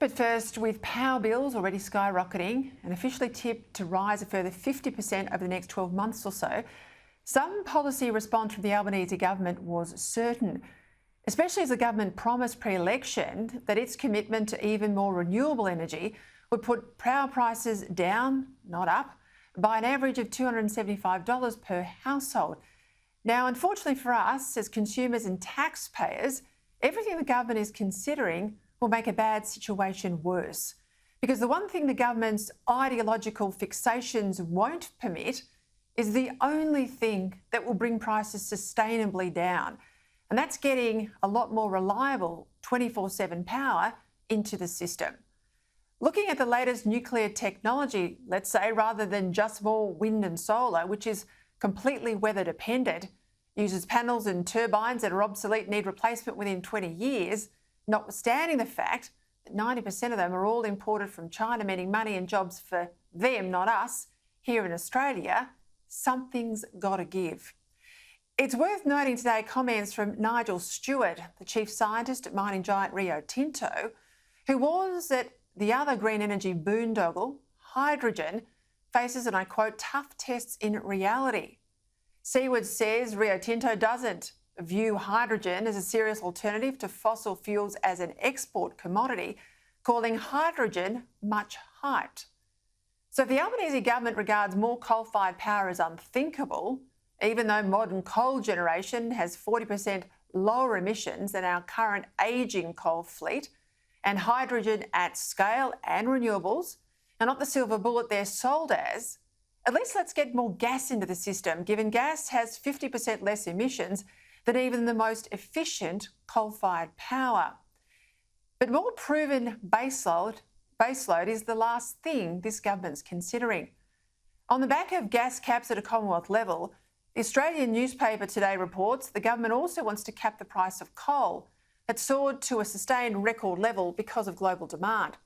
But first, with power bills already skyrocketing and officially tipped to rise a further 50% over the next 12 months or so, some policy response from the Albanese government was certain, especially as the government promised pre-election that its commitment to even more renewable energy would put power prices down, not up, by an average of $275 per household. Now, unfortunately for us, as consumers and taxpayers, everything the government is considering will make a bad situation worse. Because the one thing the government's ideological fixations won't permit is the only thing that will bring prices sustainably down. And that's getting a lot more reliable 24/7 power into the system. Looking at the latest nuclear technology, let's say, rather than just more wind and solar, which is completely weather dependent, uses panels and turbines that are obsolete and need replacement within 20 years, notwithstanding the fact that 90% of them are all imported from China, meaning money and jobs for them, not us, here in Australia, something's got to give. It's worth noting today comments from Nigel Stewart, the chief scientist at mining giant Rio Tinto, who warns that the other green energy boondoggle, hydrogen, faces, and I quote, tough tests in reality. Seward says Rio Tinto doesn't view hydrogen as a serious alternative to fossil fuels as an export commodity, calling hydrogen much hyped. So if the Albanese government regards more coal-fired power as unthinkable, even though modern coal generation has 40% lower emissions than our current ageing coal fleet, and hydrogen at scale and renewables are not the silver bullet they're sold as, at least let's get more gas into the system, given gas has 50% less emissions than even the most efficient coal-fired power. But more proven baseload is the last thing this government's considering. On the back of gas caps at a Commonwealth level, the Australian newspaper today reports the government also wants to cap the price of coal that soared to a sustained record level because of global demand.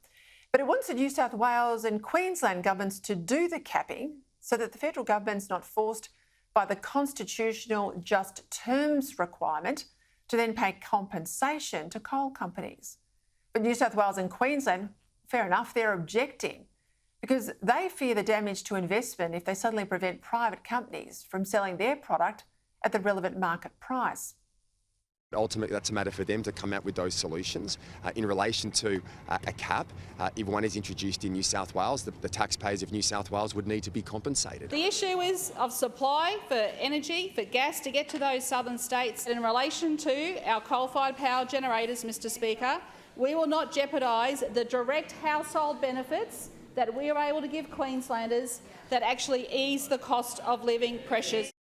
But it wants the New South Wales and Queensland governments to do the capping so that the federal government's not forced by the constitutional just terms requirement to then pay compensation to coal companies. But New South Wales and Queensland, fair enough, they're objecting because they fear the damage to investment if they suddenly prevent private companies from selling their product at the relevant market price. Ultimately, that's a matter for them to come out with those solutions. In relation to a cap, if one is introduced in New South Wales, the taxpayers of New South Wales would need to be compensated. The issue is of supply for energy, for gas to get to those southern states. In relation to our coal-fired power generators, Mr Speaker, we will not jeopardise the direct household benefits that we are able to give Queenslanders that actually ease the cost of living pressures.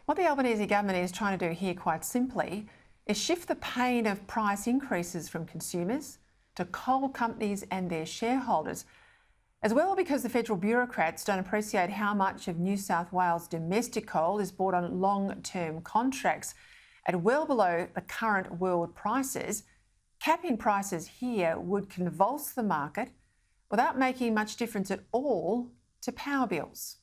What the Albanese government is trying to do here, quite simply, is shift the pain of price increases from consumers to coal companies and their shareholders, as well because the federal bureaucrats don't appreciate how much of New South Wales domestic coal is bought on long-term contracts at well below the current world prices. Capping prices here would convulse the market without making much difference at all to power bills.